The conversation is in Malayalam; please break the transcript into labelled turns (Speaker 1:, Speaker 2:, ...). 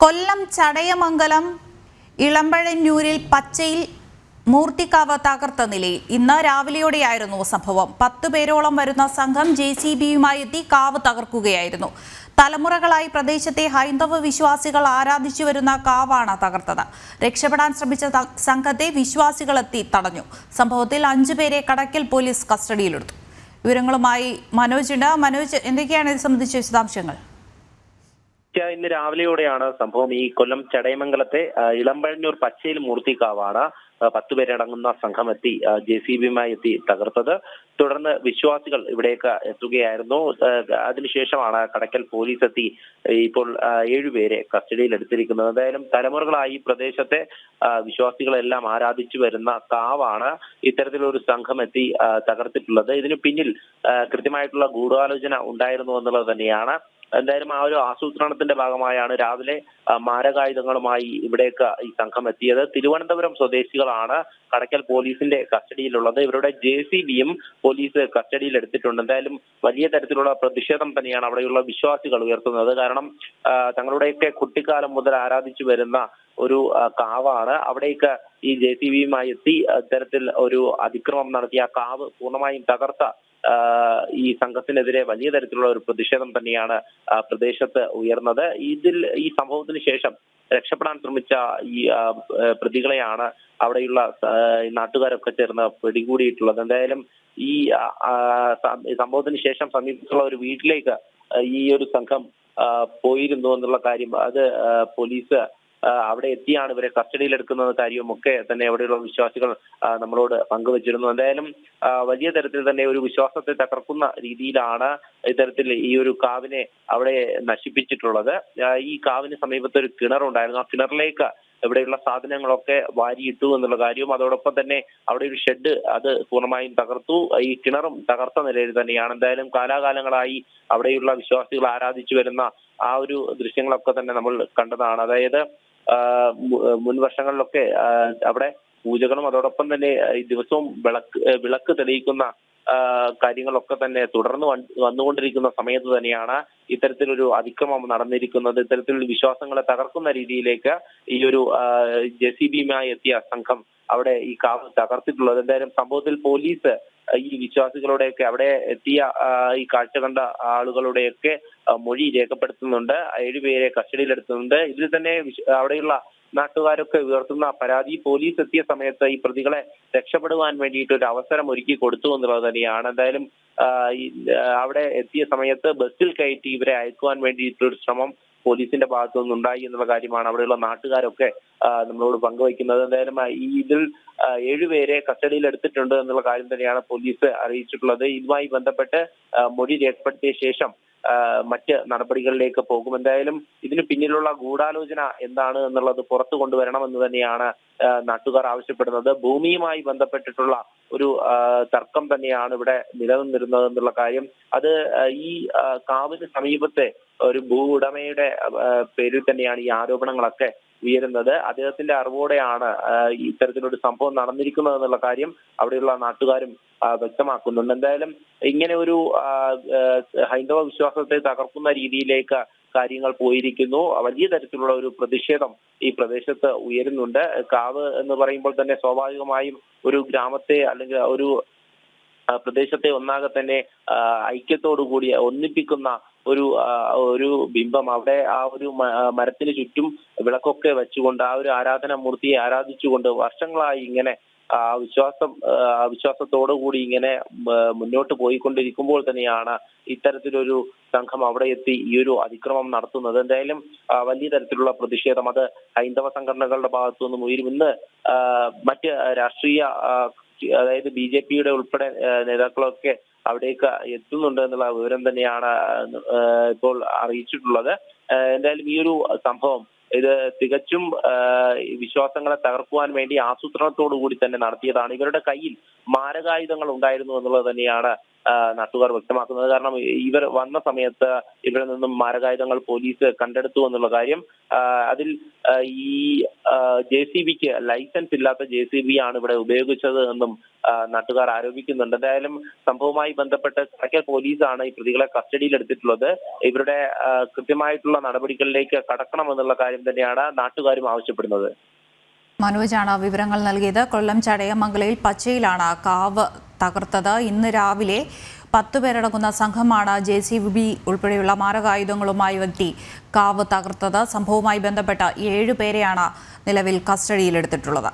Speaker 1: കൊല്ലം ചടയമംഗലം ഇളമ്പഴന്നൂരിൽ പച്ചയിൽ മൂർത്തിക്കാവ് തകർത്ത നിലയിൽ ഇന്ന് രാവിലെയോടെയായിരുന്നു സംഭവം. 10 പേരോളം വരുന്ന സംഘം JCBയുമായി എത്തി കാവ് തകർക്കുകയായിരുന്നു. തലമുറകളായി പ്രദേശത്തെ ഹൈന്ദവ വിശ്വാസികൾ ആരാധിച്ചു വരുന്ന കാവാണ് തകർത്തത്. രക്ഷപ്പെടാൻ ശ്രമിച്ച സംഘത്തെ വിശ്വാസികൾ എത്തി തടഞ്ഞു. സംഭവത്തിൽ 5 പേരെ കടയ്ക്കൽ പോലീസ് കസ്റ്റഡിയിലെടുത്തു. വിവരങ്ങളുമായി മനോജ് ഉണ്ട്. മനോജ്, എന്തൊക്കെയാണ് ഇത് സംബന്ധിച്ച വിശദാംശങ്ങൾ?
Speaker 2: ഇന്ന് രാവിലെയോടെയാണ് സംഭവം. ഈ കൊല്ലം ചടയമംഗലത്തെ ഇളമ്പഴന്നൂർ പച്ചയിൽ മൂർത്തിക്കാവാണ് 10 പേരടങ്ങുന്ന സംഘം എത്തി JCBയുമായി എത്തി തകർത്തത്. തുടർന്ന് വിശ്വാസികൾ ഇവിടേക്ക് എത്തുകയായിരുന്നു. അതിനുശേഷമാണ് കടയ്ക്കൽ പോലീസ് എത്തി ഇപ്പോൾ 7 പേരെ കസ്റ്റഡിയിൽ എടുത്തിരിക്കുന്നത്. എന്തായാലും തലമുറകളായി പ്രദേശത്തെ വിശ്വാസികളെല്ലാം ആരാധിച്ചു വരുന്ന കാവാണ് ഇത്തരത്തിലൊരു സംഘം എത്തി തകർത്തിട്ടുള്ളത്. ഇതിനു പിന്നിൽ കൃത്യമായിട്ടുള്ള ഗൂഢാലോചന ഉണ്ടായിരുന്നു എന്നുള്ളത് തന്നെയാണ്. എന്തായാലും ആ ഒരു ആസൂത്രണത്തിന്റെ ഭാഗമായാണ് രാവിലെ മാരകായുധങ്ങളുമായി ഇവിടേക്ക് ഈ സംഘം എത്തിയത്. തിരുവനന്തപുരം സ്വദേശികളാണ് കടയ്ക്കൽ പോലീസിന്റെ കസ്റ്റഡിയിലുള്ളത്. ഇവരുടെ JCBയും പോലീസ് കസ്റ്റഡിയിൽ എടുത്തിട്ടുണ്ട്. എന്തായാലും വലിയ തരത്തിലുള്ള പ്രതിഷേധം തന്നെയാണ് അവിടെയുള്ള വിശ്വാസികൾ ഉയർത്തുന്നത്. കാരണം തങ്ങളുടെയൊക്കെ കുട്ടിക്കാലം മുതൽ ആരാധിച്ചു വരുന്ന ഒരു കാവാണ്. അവിടേക്ക് ഈ JCBയുമായി എത്തി ഇത്തരത്തിൽ ഒരു അതിക്രമം നടത്തിയ കാവ് പൂർണ്ണമായും തകർത്ത ഈ സംഘത്തിനെതിരെ വലിയ തരത്തിലുള്ള ഒരു പ്രതിഷേധം തന്നെയാണ് പ്രദേശത്ത് ഉയർന്നത്. ഈ സംഭവത്തിന് ശേഷം രക്ഷപ്പെടാൻ ശ്രമിച്ച ഈ പ്രതികളെയാണ് അവിടെയുള്ള നാട്ടുകാരൊക്കെ ചേർന്ന് പിടികൂടിയിട്ടുള്ളത്. എന്തായാലും ഈ സംഭവത്തിന് ശേഷം സമീപത്തുള്ള ഒരു വീട്ടിലേക്ക് ഈ ഒരു സംഘം പോയിരുന്നു എന്നുള്ള കാര്യം അത് പോലീസ് അവിടെ എത്തിയാണ് ഇവരെ കസ്റ്റഡിയിലെടുക്കുന്ന കാര്യവും ഒക്കെ തന്നെ അവിടെയുള്ള വിശ്വാസികൾ നമ്മളോട് പങ്കുവച്ചിരുന്നു. എന്തായാലും വലിയ തരത്തിൽ തന്നെ ഒരു വിശ്വാസത്തെ തകർക്കുന്ന രീതിയിലാണ് ഇത്തരത്തിൽ ഈ ഒരു കാവിനെ അവിടെ നശിപ്പിച്ചിട്ടുള്ളത്. ഈ കാവിന് സമീപത്ത് ഒരു കിണറുണ്ടായിരുന്നു. ആ കിണറിലേക്ക് ഇവിടെയുള്ള സാധനങ്ങളൊക്കെ വാരിയിട്ടു എന്നുള്ള കാര്യവും അതോടൊപ്പം തന്നെ അവിടെ ഒരു ഷെഡ് അത് പൂർണ്ണമായും തകർത്തു. ഈ കിണറും തകർത്ത നിലയിൽ തന്നെയാണ്. എന്തായാലും കാലാകാലങ്ങളായി അവിടെയുള്ള വിശ്വാസികൾ ആരാധിച്ചു വരുന്ന ആ ഒരു ദൃശ്യങ്ങളൊക്കെ തന്നെ നമ്മൾ കണ്ടതാണ്. അതായത് മുൻ വർഷങ്ങളിലൊക്കെ അവിടെ പൂജകളും അതോടൊപ്പം തന്നെ ദിവസവും വിളക്ക് തെളിയിക്കുന്ന കാര്യങ്ങളൊക്കെ തന്നെ തുടർന്ന് വന്നുകൊണ്ടിരിക്കുന്ന സമയത്ത് തന്നെയാണ് ഇത്തരത്തിലൊരു അതിക്രമം നടന്നിരിക്കുന്നത്. ഇത്തരത്തിലുള്ള വിശ്വാസങ്ങളെ തകർക്കുന്ന രീതിയിലേക്ക് ഈ ഒരു JCBയുമായി എത്തിയ സംഘം അവിടെ ഈ കാവ് തകർത്തിട്ടുള്ളത്. എന്തായാലും സംഭവത്തിൽ പോലീസ് ഈ വിശ്വാസികളുടെയൊക്കെ അവിടെ എത്തിയ ഈ കാഴ്ച കണ്ട ആളുകളുടെയൊക്കെ മൊഴി രേഖപ്പെടുത്തുന്നുണ്ട്. 7 പേരെ കസ്റ്റഡിയിലെടുത്തുന്നുണ്ട്. ഇതിൽ തന്നെ അവിടെയുള്ള നാട്ടുകാരൊക്കെ ഉയർത്തുന്ന പരാതി പോലീസ് എത്തിയ സമയത്ത് ഈ പ്രതികളെ രക്ഷപ്പെടുവാൻ വേണ്ടിയിട്ട് ഒരു അവസരം ഒരുക്കി കൊടുത്തു എന്നുള്ളത് തന്നെയാണ്. എന്തായാലും അവിടെ എത്തിയ സമയത്ത് ബസ്സിൽ കയറ്റി ഇവരെ അയക്കുവാൻ വേണ്ടിയിട്ടൊരു ശ്രമം പോലീസിന്റെ ഭാഗത്തു നിന്നുണ്ടായി എന്നുള്ള കാര്യമാണ് അവിടെയുള്ള നാട്ടുകാരൊക്കെ നമ്മളോട് പങ്കുവയ്ക്കുന്നത്. എന്തായാലും ഇതിൽ 7 പേരെ കസ്റ്റഡിയിൽ എടുത്തിട്ടുണ്ട് എന്നുള്ള കാര്യം തന്നെയാണ് പോലീസ് അറിയിച്ചിട്ടുള്ളത്. ഇതുമായി ബന്ധപ്പെട്ട് മൊഴി രേഖപ്പെടുത്തിയ ശേഷം മറ്റ് നടപടികളിലേക്ക് പോകും. എന്തായാലും ഇതിന് പിന്നിലുള്ള ഗൂഢാലോചന എന്താണ് എന്നുള്ളത് പുറത്തു കൊണ്ടുവരണമെന്ന് തന്നെയാണ് നാട്ടുകാർ ആവശ്യപ്പെടുന്നത്. ഭൂമിയുമായി ബന്ധപ്പെട്ടിട്ടുള്ള ഒരു തർക്കം തന്നെയാണ് ഇവിടെ നിലനിന്നിരുന്നത് എന്നുള്ള കാര്യം. അത് ഈ കാവിന് സമീപത്തെ ഒരു ഭൂ ഉടമയുടെ പേരിൽ തന്നെയാണ് ഈ ആരോപണങ്ങളൊക്കെ ഉയരുന്നത്. അദ്ദേഹത്തിന്റെ അറിവോടെയാണ് ഇത്തരത്തിലൊരു സംഭവം നടന്നിരിക്കുന്നത് എന്നുള്ള കാര്യം അവിടെയുള്ള നാട്ടുകാരും വ്യക്തമാക്കുന്നുണ്ട്. എന്തായാലും ഇങ്ങനെ ഒരു ഹൈന്ദവ വിശ്വാസത്തെ തകർക്കുന്ന രീതിയിലേക്ക് കാര്യങ്ങൾ പോയിരിക്കുന്നു. വലിയ തരത്തിലുള്ള ഒരു പ്രതിഷേധം ഈ പ്രദേശത്ത് ഉയരുന്നുണ്ട്. കാവ് എന്ന് പറയുമ്പോൾ തന്നെ സ്വാഭാവികമായും ഒരു ഗ്രാമത്തെ അല്ലെങ്കിൽ ഒരു പ്രദേശത്തെ ഒന്നാകെ തന്നെ ഐക്യത്തോടു കൂടി ഒന്നിപ്പിക്കുന്ന ഒരു ബിംബം അവിടെ ആ ഒരു മരത്തിന് ചുറ്റും വിളക്കൊക്കെ വെച്ചുകൊണ്ട് ആ ഒരു ആരാധനാ മൂർത്തിയെ ആരാധിച്ചുകൊണ്ട് വർഷങ്ങളായി ഇങ്ങനെ വിശ്വാസത്തോടു കൂടി ഇങ്ങനെ മുന്നോട്ട് പോയിക്കൊണ്ടിരിക്കുമ്പോൾ തന്നെയാണ് ഇത്തരത്തിലൊരു സംഘം അവിടെ എത്തി ഈ ഒരു അതിക്രമം നടത്തുന്നത്. എന്തായാലും വലിയ തരത്തിലുള്ള പ്രതിഷേധം അത് ഹൈന്ദവ സംഘടനകളുടെ ഭാഗത്തു നിന്നും ഉയരും. ഇന്ന് മറ്റ് രാഷ്ട്രീയ അതായത് BJPയുടെ ഉൾപ്പെടെ നേതാക്കളൊക്കെ അവിടേക്ക് എത്തുന്നുണ്ട് എന്നുള്ള വിവരം തന്നെയാണ് ഇപ്പോൾ അറിയിച്ചിട്ടുള്ളത്. എന്തായാലും ഈ ഒരു സംഭവം ഇത് തികച്ചും വിശ്വാസങ്ങളെ തകർക്കുവാൻ വേണ്ടി ആസൂത്രണത്തോടു കൂടി തന്നെ നടത്തിയതാണ്. ഇവരുടെ കയ്യിൽ മാരകായുധങ്ങൾ ഉണ്ടായിരുന്നു എന്നുള്ളത് തന്നെയാണ് നാട്ടുകാർ വ്യക്തമാക്കുന്നത്. കാരണം ഇവർ വന്ന സമയത്ത് ഇവിടെ നിന്നും മാരകായുധങ്ങൾ പോലീസ് കണ്ടെടുത്തു എന്നുള്ള കാര്യം, അതിൽ ഈ JCBക്ക് ലൈസൻസ് ഇല്ലാത്ത JCB ആണ് ഇവിടെ ഉപയോഗിച്ചത് എന്നും നാട്ടുകാർ ആരോപിക്കുന്നുണ്ട്. എന്തായാലും സംഭവവുമായി ബന്ധപ്പെട്ട് കടയ്ക്കൽ പോലീസാണ് ഈ പ്രതികളെ കസ്റ്റഡിയിലെടുത്തിട്ടുള്ളത്. ഇവരുടെ കൃത്യമായിട്ടുള്ള നടപടികളിലേക്ക് കടക്കണമെന്നുള്ള കാര്യം തന്നെയാണ് നാട്ടുകാരും ആവശ്യപ്പെടുന്നത്.
Speaker 1: മനോജാണ് വിവരങ്ങൾ നൽകിയത്. കൊല്ലം ചടയമംഗലയിൽ പച്ചയിലാണ് കാവ് തകർത്തത്. ഇന്ന് രാവിലെ 10 പേരടങ്ങുന്ന സംഘമാണ് JCB ഉൾപ്പെടെയുള്ള മാരകായുധങ്ങളുമായി എത്തി കാവ് തകർത്തത്. സംഭവവുമായി ബന്ധപ്പെട്ട 7 പേരെയാണ് നിലവിൽ കസ്റ്റഡിയിലെടുത്തിട്ടുള്ളത്.